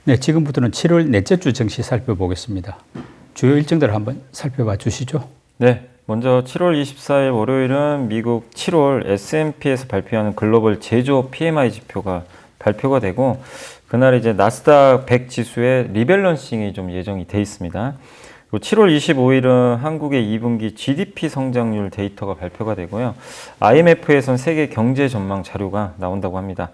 네, 지금부터는 7월 넷째 주 증시 살펴보겠습니다. 주요 일정들을 한번 살펴봐 주시죠. 네, 먼저 7월 24일 월요일은 미국 7월 S&P에서 발표하는 글로벌 제조업 PMI 지표가 발표가 되고, 그날 이제 나스닥 100 지수의 리밸런싱이 좀 예정이 돼 있습니다. 그리고 7월 25일은 한국의 2분기 GDP 성장률 데이터가 발표가 되고요. IMF에선 세계 경제 전망 자료가 나온다고 합니다.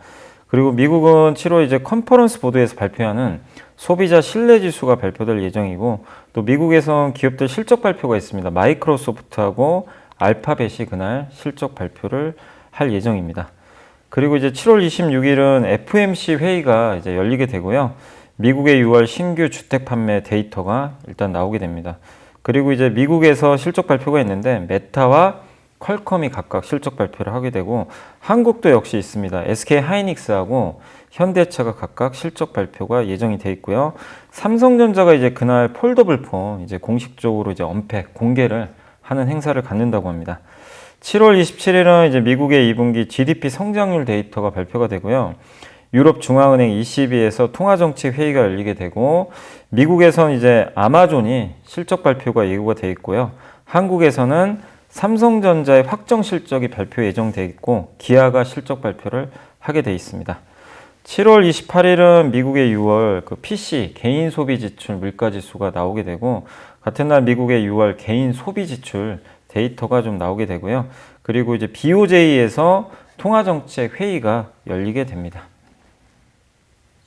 그리고 미국은 7월 이제 컨퍼런스 보드에서 발표하는 소비자 신뢰 지수가 발표될 예정이고, 또 미국에선 기업들 실적 발표가 있습니다. 마이크로소프트하고 알파벳이 그날 실적 발표를 할 예정입니다. 그리고 이제 7월 26일은 FOMC 회의가 이제 열리게 되고요. 미국의 6월 신규 주택 판매 데이터가 일단 나오게 됩니다. 그리고 이제 미국에서 실적 발표가 있는데 메타와 퀄컴이 각각 실적 발표를 하게 되고, 한국도 역시 있습니다. SK 하이닉스하고 현대차가 각각 실적 발표가 예정이 돼 있고요. 삼성전자가 이제 그날 폴더블 폰 이제 공식적으로 이제 언팩 공개를 하는 행사를 갖는다고 합니다. 7월 27일은 이제 미국의 2분기 GDP 성장률 데이터가 발표가 되고요. 유럽 중앙은행 ECB에서 통화정책 회의가 열리게 되고, 미국에선 이제 아마존이 실적 발표가 예고가 돼 있고요. 한국에서는 삼성전자의 확정 실적이 발표 예정돼 있고, 기아가 실적 발표를 하게 돼 있습니다. 7월 28일은 미국의 6월 그 PC 개인 소비 지출 물가 지수가 나오게 되고, 같은 날 미국의 6월 개인 소비 지출 데이터가 좀 나오게 되고요. 그리고 이제 BOJ에서 통화정책 회의가 열리게 됩니다.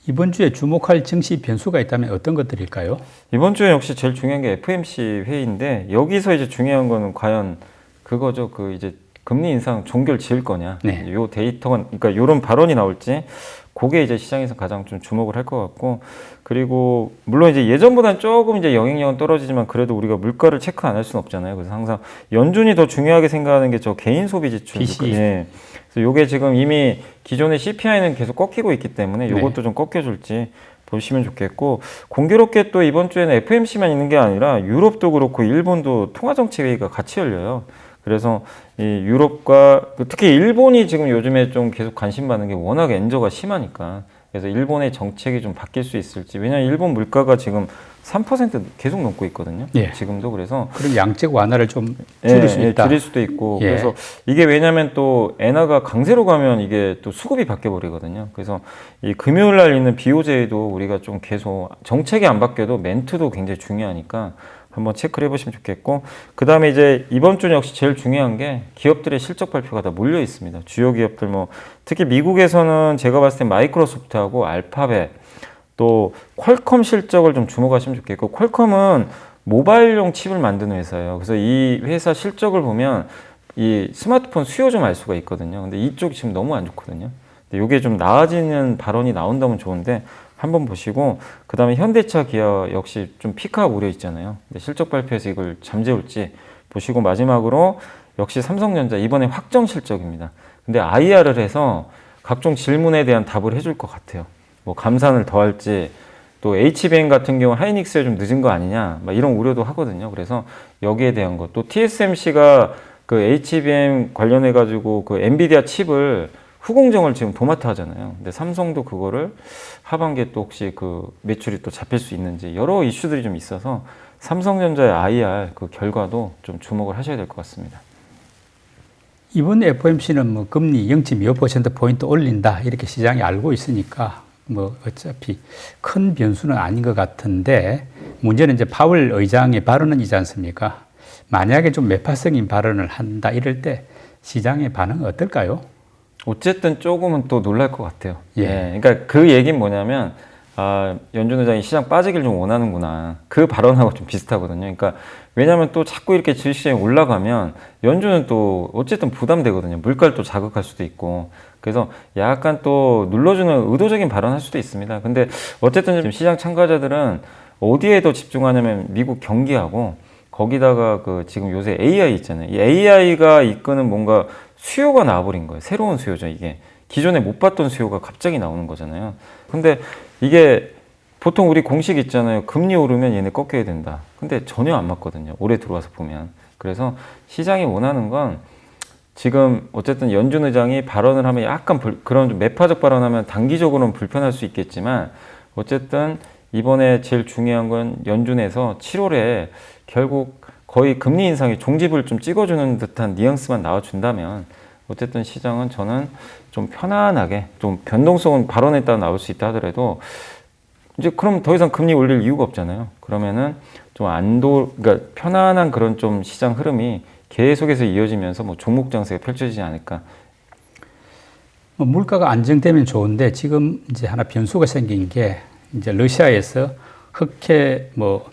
이번 주에 주목할 증시 변수가 있다면 어떤 것들일까요? 이번 주에 역시 제일 중요한 게 FOMC 회의인데, 여기서 이제 중요한 거는 과연 그거죠. 그 이제 금리 인상 종결 지을 거냐. 네. 요 데이터가, 그러니까 요런 발언이 나올지, 그게 이제 시장에서 가장 좀 주목을 할 것 같고, 그리고 물론 이제 예전보다는 조금 이제 영향력은 떨어지지만 그래도 우리가 물가를 체크 안 할 수는 없잖아요. 그래서 항상 연준이 더 중요하게 생각하는 게 저 개인 소비 지출. PC. 예. 그래서 요게 지금 이미 기존의 CPI는 계속 꺾이고 있기 때문에 요것도 네. 좀 꺾여줄지 보시면 좋겠고, 공교롭게 또 이번 주에는 FOMC만 있는 게 아니라 유럽도 그렇고 일본도 통화정책 회의가 같이 열려요. 그래서 이 유럽과 특히 일본이 지금 요즘에 좀 계속 관심 받는 게 워낙 엔저가 심하니까, 그래서 일본의 정책이 좀 바뀔 수 있을지. 왜냐하면 일본 물가가 지금 3% 계속 넘고 있거든요. 예. 지금도. 그래서 그럼 양적 완화를 좀 줄일 수 있다. 줄일 수도 있고. 예. 그래서 이게 왜냐하면 또 엔화가 강세로 가면 이게 또 수급이 바뀌어 버리거든요. 그래서 이 금요일 날 있는 BOJ도 우리가 좀 계속 정책이 안 바뀌어도 멘트도 굉장히 중요하니까 한번 체크를 해보시면 좋겠고, 그 다음에 이제 이번 주는 역시 제일 중요한 게 기업들의 실적 발표가 다 몰려 있습니다. 주요 기업들 특히 미국에서는 제가 봤을 때 마이크로소프트하고 알파벳, 또 퀄컴 실적을 좀 주목하시면 좋겠고, 퀄컴은 모바일용 칩을 만드는 회사예요. 그래서 이 회사 실적을 보면 이 스마트폰 수요 좀 알 수가 있거든요. 근데 이쪽이 지금 너무 안 좋거든요. 근데 이게 좀 나아지는 발언이 나온다면 좋은데 한번 보시고, 그 다음에 현대차, 기아 역시 좀 피크가 우려 있잖아요. 근데 실적 발표에서 이걸 잠재울지 보시고, 마지막으로 역시 삼성전자 이번에 확정 실적입니다. 근데 IR을 해서 각종 질문에 대한 답을 해줄 것 같아요. 뭐 감산을 더 할지, 또 HBM 같은 경우 하이닉스에 좀 늦은 거 아니냐, 막 이런 우려도 하거든요. 그래서 여기에 대한 것, 또 TSMC가 그 HBM 관련해 가지고 그 엔비디아 칩을 후공정을 지금 도맡아 하잖아요. 근데 삼성도 그거를 하반기에 또 혹시 그 매출이 또 잡힐 수 있는지 여러 이슈들이 좀 있어서 삼성전자의 IR 그 결과도 좀 주목을 하셔야 될 것 같습니다. 이번 FOMC는 뭐 금리 0.25%포인트 올린다 이렇게 시장이 알고 있으니까 뭐 어차피 큰 변수는 아닌 것 같은데, 문제는 이제 파월 의장의 발언은 이지 않습니까? 만약에 좀 매파적인 발언을 한다 이럴 때 시장의 반응은 어떨까요? 어쨌든 조금은 또 놀랄 것 같아요. 예. 그러니까 그 얘기는 뭐냐면, 연준 의장이 시장 빠지길 좀 원하는구나. 그 발언하고 좀 비슷하거든요. 그러니까 왜냐하면 또 자꾸 이렇게 주식시장이 올라가면 연준은 또 어쨌든 부담되거든요. 물가를 또 자극할 수도 있고. 그래서 약간 또 눌러주는 의도적인 발언할 수도 있습니다. 근데 어쨌든 지금 시장 참가자들은 어디에 더 집중하냐면 미국 경기하고, 거기다가 그 지금 요새 AI 있잖아요. 이 AI가 이끄는 뭔가 수요가 나와버린 거예요. 새로운 수요죠, 이게. 기존에 못 봤던 수요가 갑자기 나오는 거잖아요. 근데 이게 보통 우리 공식 있잖아요. 금리 오르면 얘네 꺾여야 된다. 근데 전혀 안 맞거든요. 올해 들어와서 보면. 그래서 시장이 원하는 건 지금 어쨌든 연준 의장이 발언을 하면 약간 그런 좀 매파적 발언하면 단기적으로는 불편할 수 있겠지만, 어쨌든 이번에 제일 중요한 건 연준에서 7월에 결국 거의 금리 인상의 종집을 좀 찍어주는 듯한 뉘앙스만 나와준다면 어쨌든 시장은 저는 좀 편안하게 좀 변동성은 발언에 따라 나올 수 있다 하더라도 이제 그럼 더 이상 금리 올릴 이유가 없잖아요. 그러면은 좀 그러니까 편안한 그런 좀 시장 흐름이 계속해서 이어지면서 뭐 종목 장세가 펼쳐지지 않을까. 뭐 물가가 안정되면 좋은데 지금 이제 하나 변수가 생긴 게 이제 러시아에서 흑해 뭐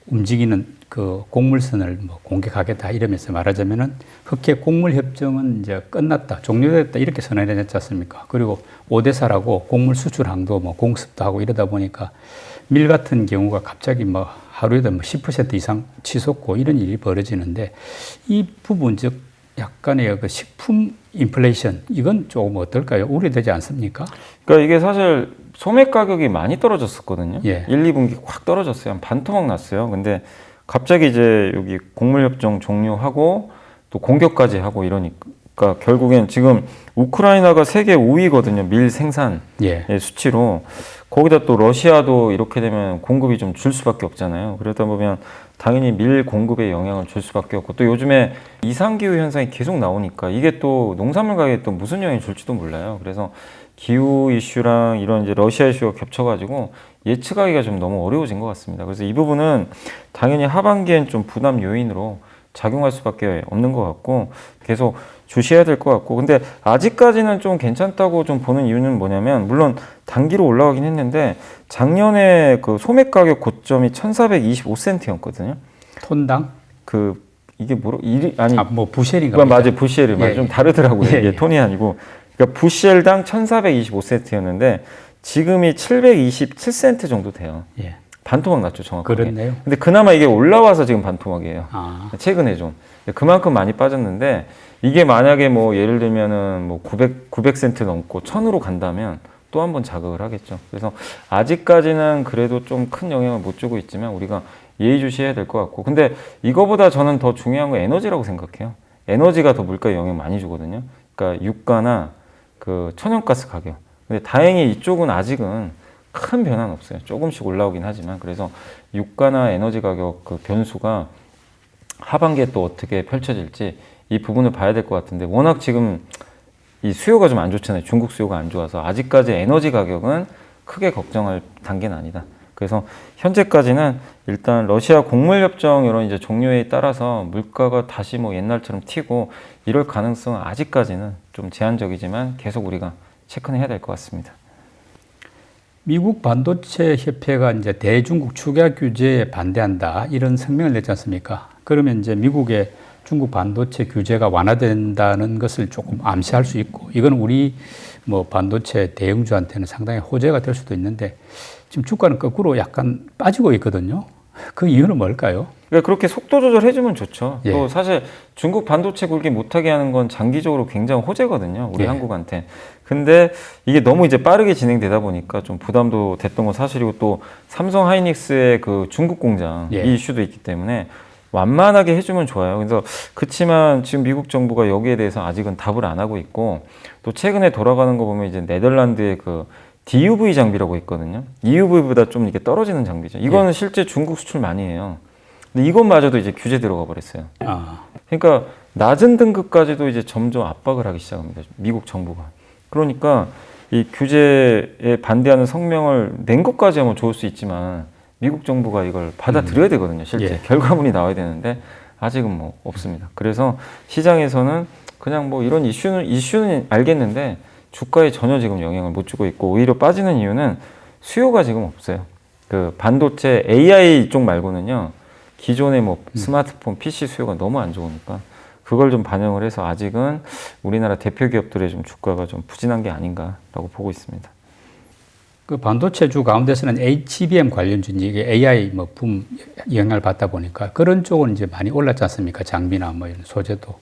움직이는 그 곡물선을 뭐 공격하겠다 이러면서 말하자면은 흑해 곡물 협정은 이제 끝났다, 종료됐다 이렇게 선언을 했지 않습니까? 그리고 오데사라고 곡물 수출 항도 뭐 공습도 하고 이러다 보니까 밀 같은 경우가 갑자기 뭐 하루에도 뭐 10% 이상 치솟고 이런 일이 벌어지는데 이 부분 즉 약간의 그 식품 인플레이션 이건 조금 어떨까요? 우려되지 않습니까? 그러니까 이게 사실 소매 가격이 많이 떨어졌었거든요. 예. 1, 2분기 확 떨어졌어요. 한 반토막 났어요. 근데 갑자기 이제 여기 곡물협정 종료하고 또 공격까지 하고 이러니까 결국엔 지금 우크라이나가 세계 5위거든요. 밀 생산 예. 수치로. 거기다 또 러시아도 이렇게 되면 공급이 좀 줄 수밖에 없잖아요. 그러다 보면 당연히 밀 공급에 영향을 줄 수밖에 없고 또 요즘에 이상기후 현상이 계속 나오니까 이게 또 농산물 가격에 또 무슨 영향을 줄지도 몰라요. 그래서 기후 이슈랑 이런 이제 러시아 이슈가 겹쳐가지고 예측하기가 좀 너무 어려워진 것 같습니다. 그래서 이 부분은 당연히 하반기엔 좀 부담 요인으로 작용할 수밖에 없는 것 같고 계속 주시해야 될 것 같고 근데 아직까지는 좀 괜찮다고 좀 보는 이유는 뭐냐면 물론 단기로 올라가긴 했는데 작년에 그 소매 가격 고점이 1,425센트였거든요. 톤당? 그 이게 아니 뭐 부쉘인가? 맞아요. 부쉘이 맞아요. 좀 다르더라고요. 예, 이게 예. 톤이 아니고 그러니까 부쉘당 1,425센트였는데 지금이 727센트 정도 돼요. 예. 반토막 났죠, 정확하게. 그렇네요. 근데 그나마 이게 올라와서 지금 반토막이에요. 아. 최근에 좀. 그만큼 많이 빠졌는데 이게 만약에 뭐 예를 들면은 뭐 900센트 넘고 1000으로 간다면 또 한 번 자극을 하겠죠. 그래서 아직까지는 그래도 좀 큰 영향을 못 주고 있지만 우리가 예의주시해야 될 것 같고 근데 이거보다 저는 더 중요한 건 에너지라고 생각해요. 에너지가 더 물가에 영향 많이 주거든요. 그러니까 유가나 그 천연가스 가격. 근데 다행히 이쪽은 아직은 큰 변화는 없어요. 조금씩 올라오긴 하지만 그래서 유가나 에너지 가격 그 변수가 하반기에 또 어떻게 펼쳐질지 이 부분을 봐야 될 것 같은데 워낙 지금 이 수요가 좀 안 좋잖아요. 중국 수요가 안 좋아서 아직까지 에너지 가격은 크게 걱정할 단계는 아니다. 그래서 현재까지는 일단 러시아 곡물 협정 이런 이제 종료에 따라서 물가가 다시 뭐 옛날처럼 튀고 이럴 가능성은 아직까지는 좀 제한적이지만 계속 우리가 체크는 해야 될 것 같습니다. 미국 반도체 협회가 이제 대중국 축약 규제에 반대한다 이런声明을 냈지 않습니까? 그러면 이제 미국의 중국 반도체 규제가 완화된다는 것을 조금 암시할 수 있고 이건 우리 뭐 반도체 대형주한테는 상당히 호재가 될 수도 있는데 지금 주가는 거꾸로 약간 빠지고 있거든요. 그 이유는 뭘까요? 그러니까 그렇게 속도 조절해주면 좋죠. 예. 또 사실 중국 반도체 굴기 못하게 하는 건 장기적으로 굉장히 호재거든요. 우리 예. 한국한테. 근데 이게 너무 이제 빠르게 진행되다 보니까 좀 부담도 됐던 건 사실이고 또 삼성 하이닉스의 그 중국 공장 예. 이 이슈도 있기 때문에 완만하게 해주면 좋아요. 그래서 그렇지만 지금 미국 정부가 여기에 대해서 아직은 답을 안 하고 있고 또 최근에 돌아가는 거 보면 이제 네덜란드의 그 DUV 장비라고 있거든요. EUV보다 좀 이게 떨어지는 장비죠. 이거는 예. 실제 중국 수출 많이 해요. 근데 이것마저도 이제 규제 들어가 버렸어요. 아. 그러니까 낮은 등급까지도 이제 점점 압박을 하기 시작합니다. 미국 정부가. 그러니까 이 규제에 반대하는 성명을 낸 것까지 하면 좋을 수 있지만 미국 정부가 이걸 받아들여야 되거든요. 실제 예. 결과물이 나와야 되는데 아직은 뭐 없습니다. 그래서 시장에서는 그냥 뭐 이런 이슈는 알겠는데 주가에 전혀 지금 영향을 못 주고 있고 오히려 빠지는 이유는 수요가 지금 없어요. 그 반도체 AI 쪽 말고는요. 기존의 뭐 스마트폰, PC 수요가 너무 안 좋으니까 그걸 좀 반영을 해서 아직은 우리나라 대표 기업들의 좀 주가가 좀 부진한 게 아닌가라고 보고 있습니다. 그 반도체주 가운데서는 HBM 관련주는 이게 AI 뭐 붐 영향을 받다 보니까 그런 쪽은 이제 많이 올랐지 않습니까? 장비나 뭐 이런 소재도.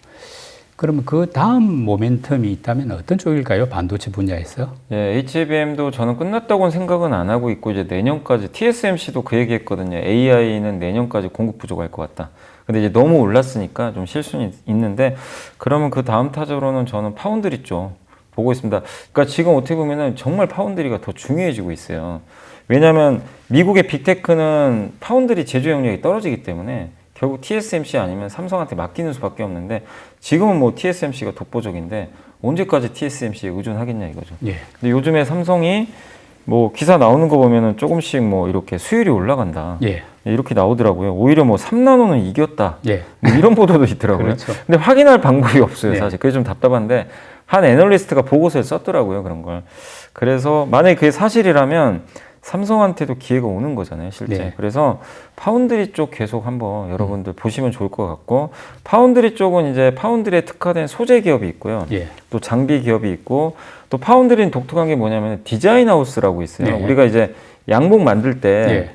그러면 그 다음 모멘텀이 있다면 어떤 쪽일까요? 반도체 분야에서? 예, HBM도 저는 끝났다고는 생각은 안 하고 있고 이제 내년까지 TSMC도 그 얘기했거든요. AI는 내년까지 공급 부족할 것 같다. 근데 이제 너무 올랐으니까 좀 실수는 있는데 그러면 그 다음 타적으로는 저는 파운드리 쪽 보고 있습니다. 그러니까 지금 어떻게 보면은 정말 파운드리가 더 중요해지고 있어요. 왜냐하면 미국의 빅테크는 파운드리 제조 역량이 떨어지기 때문에 결국 TSMC 아니면 삼성한테 맡기는 수밖에 없는데 지금은 뭐 TSMC가 독보적인데 언제까지 TSMC에 의존하겠냐 이거죠. 예. 근데 요즘에 삼성이 뭐 기사 나오는 거 보면은 조금씩 뭐 이렇게 수율이 올라간다. 예. 이렇게 나오더라고요. 오히려 뭐 3나노는 이겼다. 예. 뭐 이런 보도도 있더라고요. 그렇죠. 근데 확인할 방법이 없어요, 네. 사실. 그게 좀 답답한데 한 애널리스트가 보고서에 썼더라고요, 그런 걸. 그래서 만약에 그게 사실이라면 삼성한테도 기회가 오는 거잖아요, 실제. 네. 그래서 파운드리 쪽 계속 한번 여러분들 보시면 좋을 것 같고, 파운드리 쪽은 이제 파운드리에 특화된 소재 기업이 있고요. 예. 또 장비 기업이 있고, 또 파운드리는 독특한 게 뭐냐면 디자인 하우스라고 있어요. 네. 우리가 이제 양복 만들 때 예.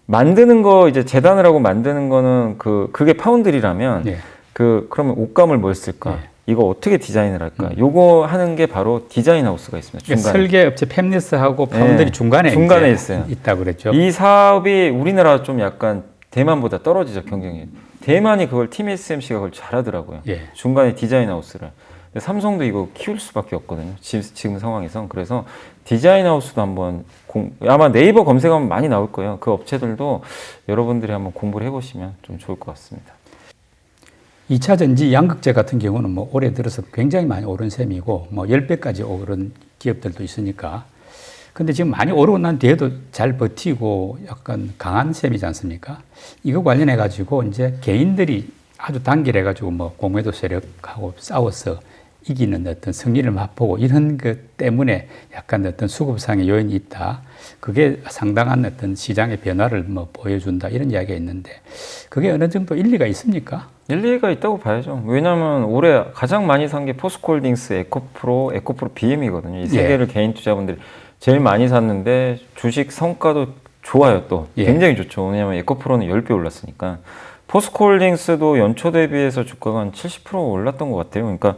만드는 거 이제 재단을 하고 만드는 거는 그게 파운드리라면 예. 그러면 옷감을 뭘 쓸까? 예. 이거 어떻게 디자인을 할까? 요거 하는 게 바로 디자인 하우스가 있습니다. 그러니까 중간에. 설계업체 팹리스하고 파운드리 네. 중간에 중간에 이제 있어요. 있다 그랬죠. 이 사업이 우리나라 좀 약간 대만보다 떨어지죠, 경쟁이. 대만이 그걸 TSMC가 그걸 잘하더라고요. 예. 중간에 디자인 하우스를. 근데 삼성도 이거 키울 수밖에 없거든요. 지금 상황에선. 그래서 디자인 하우스도 한번 아마 네이버 검색하면 많이 나올 거예요. 그 업체들도 여러분들이 한번 공부를 해보시면 좀 좋을 것 같습니다. 2차 전지 양극재 같은 경우는 뭐 올해 들어서 굉장히 많이 오른 셈이고 뭐 10배까지 오른 기업들도 있으니까. 근데 지금 많이 오르고 난 뒤에도 잘 버티고 약간 강한 셈이지 않습니까? 이거 관련해 가지고 이제 개인들이 아주 단결해 가지고 뭐 공매도 세력하고 싸워서 이기는 어떤 승리를 맛보고 이런 것 때문에 약간 어떤 수급상의 요인이 있다. 그게 상당한 어떤 시장의 변화를 뭐 보여준다. 이런 이야기가 있는데 그게 어느 정도 일리가 있습니까? 일리가 있다고 봐야죠. 왜냐하면 올해 가장 많이 산 게 포스코홀딩스, 에코프로 BM이거든요. 이 세 예. 개를 개인 투자분들이 제일 많이 샀는데 주식 성과도 좋아요. 또 예. 굉장히 좋죠. 왜냐하면 에코프로는 10배 올랐으니까. 포스코홀딩스도 연초 대비해서 주가가 한 70% 올랐던 것 같아요. 그러니까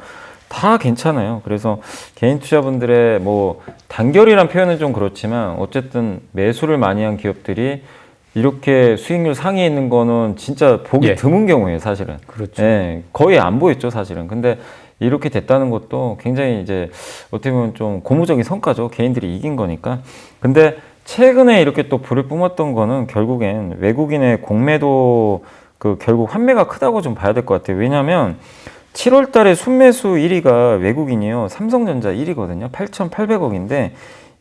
다 괜찮아요. 그래서 개인 투자분들의 뭐 단결이란 표현은 좀 그렇지만 어쨌든 매수를 많이 한 기업들이 이렇게 수익률 상위에 있는 거는 진짜 보기 예. 드문 경우예요, 사실은. 그렇죠. 예, 거의 안 보였죠, 사실은. 근데 이렇게 됐다는 것도 굉장히 이제 어떻게 보면 좀 고무적인 성과죠. 개인들이 이긴 거니까. 근데 최근에 이렇게 또 불을 뿜었던 거는 결국엔 외국인의 공매도 결국 환매가 크다고 좀 봐야 될 것 같아요. 왜냐하면 7월 달에 순매수 1위가 외국인이요. 삼성전자 1위거든요. 8,800억인데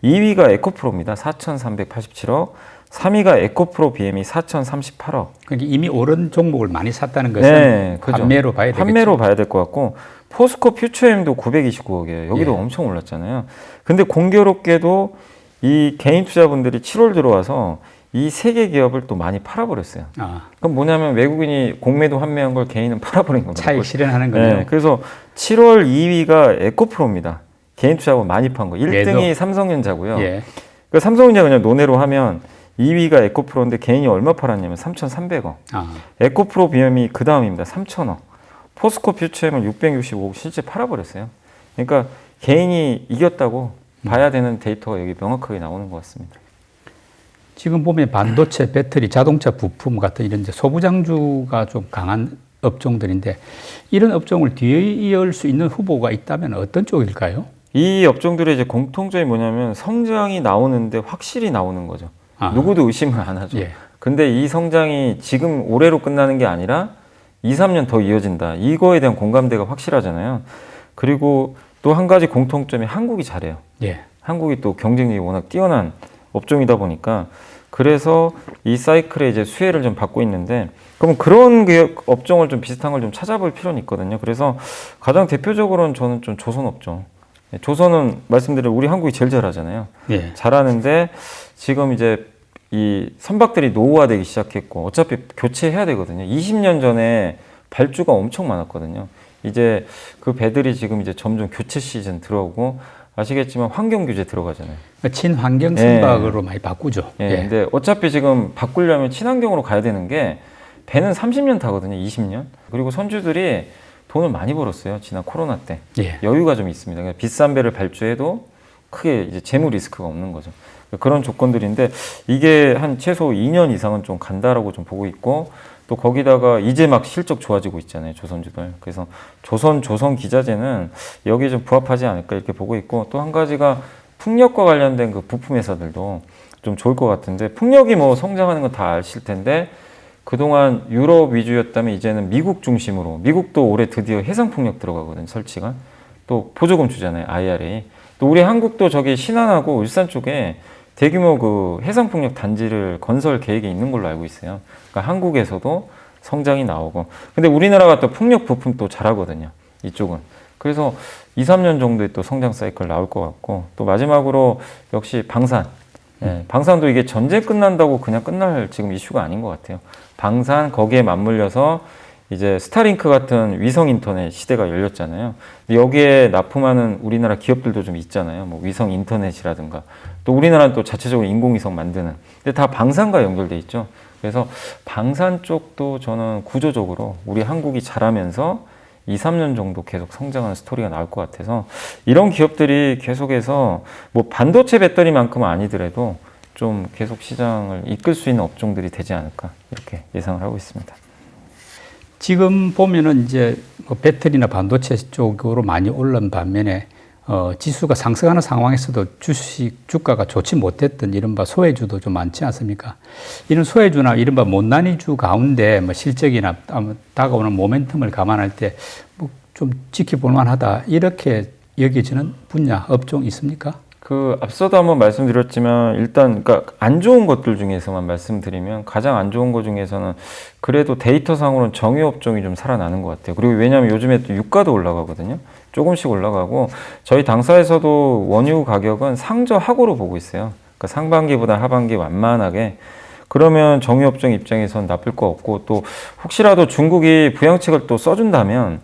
2위가 에코프로입니다. 4,387억. 3위가 에코프로 BM이 4,038억. 그러니까 이미 오른 종목을 많이 샀다는 것은 네, 그죠. 판매로 봐야 되겠죠. 판매로 봐야 될 것 같고 포스코 퓨처엠도 929억이에요. 여기도 예. 엄청 올랐잖아요. 근데 공교롭게도 이 개인 투자분들이 7월 들어와서 이 세 개 기업을 또 많이 팔아버렸어요. 아, 그럼 뭐냐면 외국인이 공매도 환매한 걸 개인은 팔아버린 겁니다. 차익 실현하는 거죠. 네, 그래서 7월 2위가 에코프로입니다. 개인 투자분 많이 판 거. 1등이 삼성전자고요. 예. 그 삼성전자 그냥 논외로 하면 2위가 에코프로인데 개인이 얼마 팔았냐면 3,300억. 아, 에코프로 비엠이 그 다음입니다. 3,000억. 포스코 퓨처엠을 665억 실제 팔아버렸어요. 그러니까 개인이 이겼다고 봐야 되는 데이터가 여기 명확하게 나오는 것 같습니다. 지금 보면 반도체, 배터리, 자동차 부품 같은 이런 이제 소부장주가 좀 강한 업종들인데 이런 업종을 뒤에 이을 수 있는 후보가 있다면 어떤 쪽일까요? 이 업종들의 이제 공통점이 뭐냐면 성장이 나오는데 확실히 나오는 거죠. 아. 누구도 의심을 안 하죠. 예. 근데 이 성장이 지금 올해로 끝나는 게 아니라 2, 3년 더 이어진다. 이거에 대한 공감대가 확실하잖아요. 그리고 또 한 가지 공통점이 한국이 잘해요. 예. 한국이 또 경쟁력이 워낙 뛰어난 업종이다 보니까 그래서 이 사이클에 이제 수혜를 좀 받고 있는데 그럼 그런 업종을 좀 비슷한 걸 좀 찾아볼 필요는 있거든요. 그래서 가장 대표적으로는 저는 좀 조선업종. 조선은 말씀드린 우리 한국이 제일 잘하잖아요. 예. 잘하는데 지금 이제 이 선박들이 노후화되기 시작했고 어차피 교체해야 되거든요. 20년 전에 발주가 엄청 많았거든요. 이제 그 배들이 지금 이제 점점 교체 시즌 들어오고 아시겠지만 환경 규제 들어가잖아요. 친환경 선박으로 많이 바꾸죠. 예. 근데 어차피 지금 바꾸려면 친환경으로 가야 되는 게 배는 30년 타거든요. 20년. 그리고 선주들이 돈을 많이 벌었어요. 지난 코로나 때. 예. 여유가 좀 있습니다. 그러니까 비싼 배를 발주해도 크게 이제 재무 리스크가 없는 거죠. 그런 조건들인데 이게 한 최소 2년 이상은 좀 간다라고 좀 보고 있고 또 거기다가 이제 막 실적 좋아지고 있잖아요. 조선주들. 그래서 조선 기자재는 여기에 좀 부합하지 않을까 이렇게 보고 있고 또 한 가지가 풍력과 관련된 그 부품 회사들도 좀 좋을 것 같은데 풍력이 뭐 성장하는 건 다 아실 텐데 그동안 유럽 위주였다면 이제는 미국 중심으로 미국도 올해 드디어 해상풍력 들어가거든요. 설치가. 또 보조금 주잖아요. IRA. 또 우리 한국도 저기 신안하고 울산 쪽에 대규모 그 해상풍력 단지를 건설 계획이 있는 걸로 알고 있어요. 그러니까 한국에서도 성장이 나오고. 근데 우리나라가 또 풍력 부품 또 잘하거든요. 이쪽은. 그래서 2, 3년 정도의 또 성장 사이클 나올 것 같고 또 마지막으로 역시 방산. 네, 방산도 이게 전쟁 끝난다고 그냥 끝날 지금 이슈가 아닌 것 같아요. 방산 거기에 맞물려서 이제 스타링크 같은 위성 인터넷 시대가 열렸잖아요. 여기에 납품하는 우리나라 기업들도 좀 있잖아요. 뭐 위성 인터넷이라든가 또 우리나라는 또 자체적으로 인공위성 만드는. 근데 다 방산과 연결돼 있죠. 그래서 방산 쪽도 저는 구조적으로 우리 한국이 잘하면서 2, 3년 정도 계속 성장하는 스토리가 나올 것 같아서 이런 기업들이 계속해서 뭐 반도체 배터리만큼은 아니더라도 좀 계속 시장을 이끌 수 있는 업종들이 되지 않을까 이렇게 예상을 하고 있습니다. 지금 보면은 이제 뭐 배터리나 반도체 쪽으로 많이 올른 반면에 지수가 상승하는 상황에서도 주가가 좋지 못했던 이른바 소외주도 좀 많지 않습니까? 이런 소외주나 이른바 못난이주 가운데 뭐 실적이나 다가오는 모멘텀을 감안할 때 뭐 좀 지켜볼 만하다 이렇게 여겨지는 분야, 업종 있습니까? 그 앞서도 한번 말씀드렸지만 일단 그러니까 안 좋은 것들 중에서만 말씀드리면 가장 안 좋은 것 중에서는 그래도 데이터상으로는 정유 업종이 좀 살아나는 것 같아요. 그리고 왜냐하면 요즘에 또 유가도 올라가거든요. 조금씩 올라가고 저희 당사에서도 원유 가격은 상저하고로 보고 있어요. 그러니까 상반기보다 하반기 완만하게. 그러면 정유 업종 입장에선 나쁠 거 없고 또 혹시라도 중국이 부양책을 또 써준다면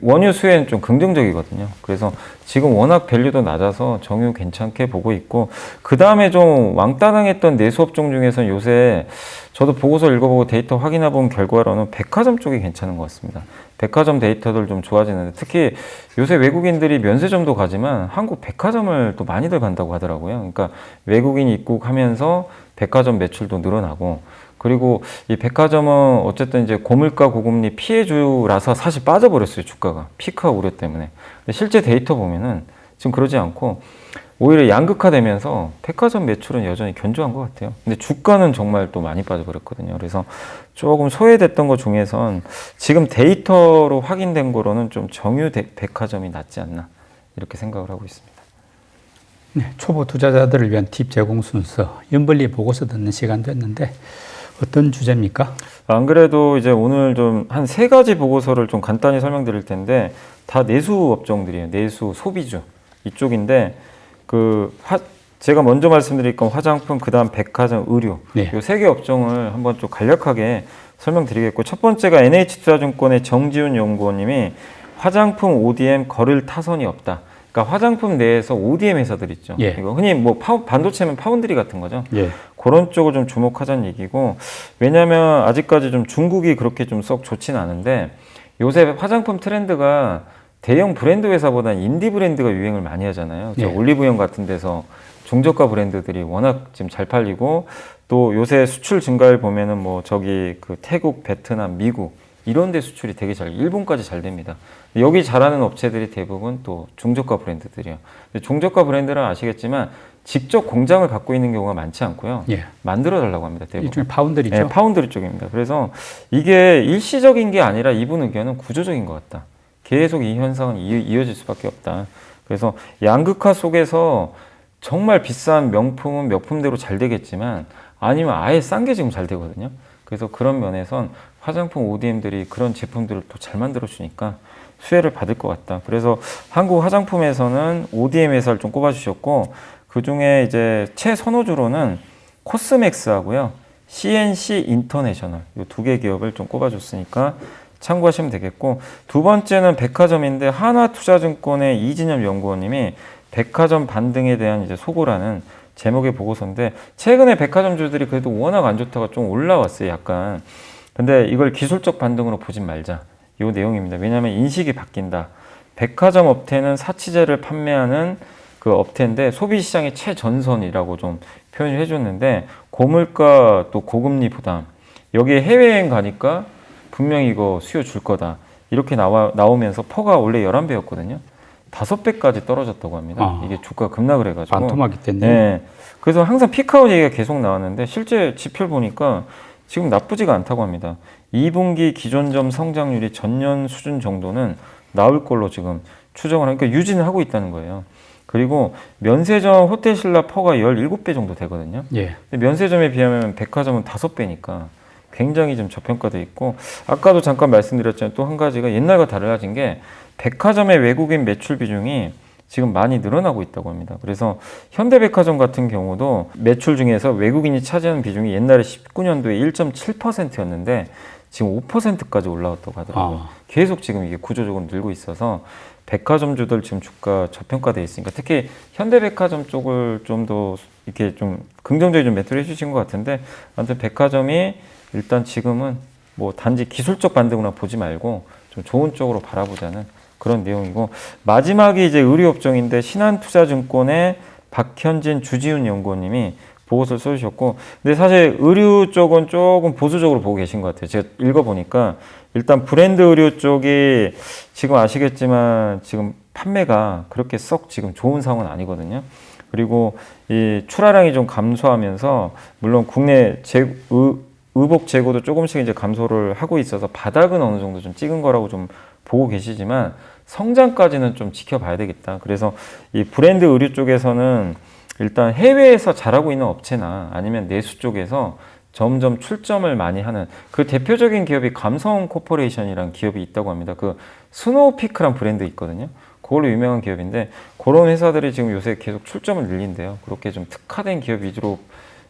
원유 수혜는 좀 긍정적이거든요. 그래서 지금 워낙 밸류도 낮아서 정유 괜찮게 보고 있고 그 다음에 좀 왕따당했던 내수 업종 중에서는 요새 저도 보고서 읽어보고 데이터 확인해 본 결과로는 백화점 쪽이 괜찮은 것 같습니다. 백화점 데이터들 좀 좋아지는데 특히 요새 외국인들이 면세점도 가지만 한국 백화점을 또 많이들 간다고 하더라고요. 그러니까 외국인이 입국하면서 백화점 매출도 늘어나고 그리고 이 백화점은 어쨌든 이제 고물가 고금리 피해주라서 사실 빠져버렸어요. 주가가 피크가 우려 때문에. 근데 실제 데이터 보면은 지금 그러지 않고 오히려 양극화되면서 백화점 매출은 여전히 견조한 것 같아요. 근데 주가는 정말 또 많이 빠져버렸거든요. 그래서 조금 소외됐던 것 중에선 지금 데이터로 확인된 거로는 좀 정유 백화점이 낫지 않나 이렇게 생각을 하고 있습니다. 네, 초보 투자자들을 위한 팁 제공 순서 연벌리 보고서 듣는 시간 됐는데 어떤 주제입니까? 안 그래도 이제 오늘 좀 한 3가지 보고서를 좀 간단히 설명드릴 텐데 다 내수 업종들이에요. 내수 소비주 이쪽인데 제가 먼저 말씀드릴 건 화장품, 그다음 백화점, 의류 네. 이 3개 업종을 한번 좀 간략하게 설명드리겠고 첫 번째가 NH투자증권의 정지훈 연구원님이 화장품 ODM 거를 타선이 없다. 그러니까 화장품 내에서 ODM 회사들 있죠. 예. 이거 흔히 뭐 반도체면 파운드리 같은 거죠. 예. 그런 쪽을 좀 주목하자는 얘기고 왜냐하면 아직까지 좀 중국이 그렇게 좀 썩 좋진 않은데 요새 화장품 트렌드가 대형 브랜드 회사보다는 인디 브랜드가 유행을 많이 하잖아요. 예. 올리브영 같은 데서 중저가 브랜드들이 워낙 지금 잘 팔리고 또 요새 수출 증가를 보면은 뭐 저기 그 태국, 베트남, 미국 이런 데 수출이 되게 일본까지 잘 됩니다. 여기 잘하는 업체들이 대부분 또 중저가 브랜드들이에요. 중저가 브랜드는 아시겠지만 직접 공장을 갖고 있는 경우가 많지 않고요. 예. 만들어 달라고 합니다. 대부분. 일종의 파운드리죠. 네, 파운드리 쪽입니다. 그래서 이게 일시적인 게 아니라 이분 의견은 구조적인 것 같다. 계속 이 현상은 이어질 수밖에 없다. 그래서 양극화 속에서 정말 비싼 명품은 명품대로 잘 되겠지만 아니면 아예 싼 게 지금 잘 되거든요. 그래서 그런 면에선 화장품 ODM들이 그런 제품들을 또 잘 만들어주니까 수혜를 받을 것 같다. 그래서 한국 화장품에서는 ODM 회사를 좀 꼽아주셨고 그 중에 이제 최선호주로는 코스맥스하고요, CNC 인터내셔널 이 2개 기업을 좀 꼽아줬으니까 참고하시면 되겠고 두 번째는 백화점인데 하나투자증권의 이진엽 연구원님이 백화점 반등에 대한 이제 소고라는 제목의 보고서인데 최근에 백화점주들이 그래도 워낙 안 좋다가 좀 올라왔어요, 약간. 근데 이걸 기술적 반등으로 보진 말자. 이 내용입니다. 왜냐하면 인식이 바뀐다. 백화점 업태는 사치제를 판매하는 그 업태인데 소비 시장의 최전선이라고 좀 표현을 해줬는데 고물가 또 고금리 부담 여기에 해외여행 가니까 분명히 이거 수요 줄 거다 이렇게 나오면서 퍼가 원래 11배였거든요. 5배까지 떨어졌다고 합니다. 이게 주가 급락을 해가지고 반토막이 됐네. 네. 그래서 항상 피크아웃 얘기가 계속 나왔는데 실제 지표를 보니까 지금 나쁘지가 않다고 합니다. 2분기 기존점 성장률이 전년 수준 정도는 나올 걸로 지금 추정을 하니까 유지는 하고 있다는 거예요. 그리고 면세점 호텔신라 퍼가 17배 정도 되거든요. 예. 근데 면세점에 비하면 백화점은 5배니까 굉장히 좀 저평가돼 있고 아까도 잠깐 말씀드렸지만 또 한 가지가 옛날과 달라진 게 백화점의 외국인 매출 비중이 지금 많이 늘어나고 있다고 합니다. 그래서 현대백화점 같은 경우도 매출 중에서 외국인이 차지하는 비중이 옛날에 19년도에 1.7%였는데 지금 5%까지 올라왔다고 하더라고요. 계속 지금 이게 구조적으로 늘고 있어서 백화점주들 지금 주가 저평가돼 있으니까 특히 현대백화점 쪽을 좀 더 이렇게 좀 긍정적인 좀 매도를 해주신 것 같은데 아무튼 백화점이 일단 지금은 뭐 단지 기술적 반등으로 보지 말고 좀 좋은 쪽으로 바라보자는 그런 내용이고 마지막이 이제 의류업종인데 신한투자증권의 박현진 주지훈 연구원님이 보고서를 써주셨고 근데 사실 의류 쪽은 조금 보수적으로 보고 계신 것 같아요. 제가 읽어보니까 일단 브랜드 의류 쪽이 지금 아시겠지만 지금 판매가 그렇게 썩 지금 좋은 상황은 아니거든요. 그리고 이 출하량이 좀 감소하면서 물론 국내 의복 재고도 조금씩 이제 감소를 하고 있어서 바닥은 어느 정도 좀 찍은 거라고 좀 보고 계시지만 성장까지는 좀 지켜봐야 되겠다. 그래서 이 브랜드 의류 쪽에서는 일단 해외에서 잘하고 있는 업체나 아니면 내수 쪽에서 점점 출점을 많이 하는 그 대표적인 기업이 감성 코퍼레이션이라는 기업이 있다고 합니다. 그 스노우피크란 브랜드 있거든요. 그걸로 유명한 기업인데 그런 회사들이 지금 요새 계속 출점을 늘린대요. 그렇게 좀 특화된 기업 위주로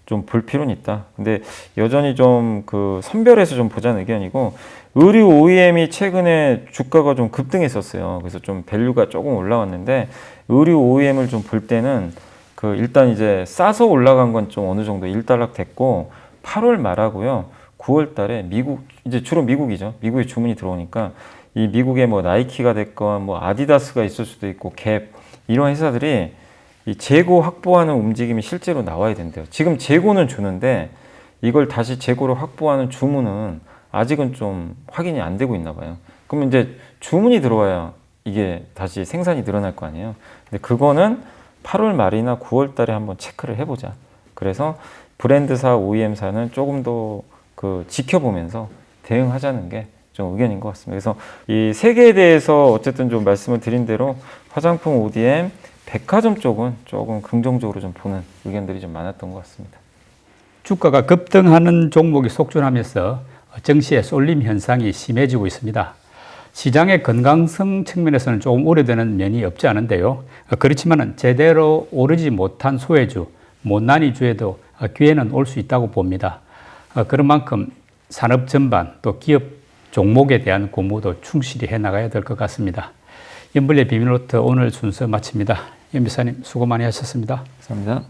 좀 볼 필요는 있다. 근데 여전히 좀 그 선별해서 좀 보자는 의견이고 의류 OEM이 최근에 주가가 좀 급등했었어요. 그래서 좀 밸류가 조금 올라왔는데 의류 OEM을 좀 볼 때는 그 일단 이제 싸서 올라간 건 좀 어느 정도 일단락 됐고 8월 말하고요. 9월 달에 미국 이제 주로 미국이죠. 미국에 주문이 들어오니까 이 미국에 뭐 나이키가 됐건 뭐 아디다스가 있을 수도 있고 갭 이런 회사들이 이 재고 확보하는 움직임이 실제로 나와야 된대요. 지금 재고는 주는데 이걸 다시 재고를 확보하는 주문은 아직은 좀 확인이 안 되고 있나 봐요. 그러면 이제 주문이 들어와야 이게 다시 생산이 늘어날 거 아니에요. 근데 그거는 8월 말이나 9월 달에 한번 체크를 해보자. 그래서 브랜드사, OEM사는 조금 더 그 지켜보면서 대응하자는 게 좀 의견인 것 같습니다. 그래서 이 세 개에 대해서 어쨌든 좀 말씀을 드린 대로 화장품, ODM, 백화점 쪽은 조금 긍정적으로 좀 보는 의견들이 좀 많았던 것 같습니다. 주가가 급등하는 종목이 속출하면서 증시의 쏠림 현상이 심해지고 있습니다. 시장의 건강성 측면에서는 조금 우려되는 면이 없지 않은데요. 그렇지만 제대로 오르지 못한 소외주, 못난이주에도 기회는 올 수 있다고 봅니다. 그런 만큼 산업 전반 또 기업 종목에 대한 공부도 충실히 해나가야 될 것 같습니다. 연불의 비밀노트 오늘 순서 마칩니다. 연 비사님 수고 많이 하셨습니다. 감사합니다.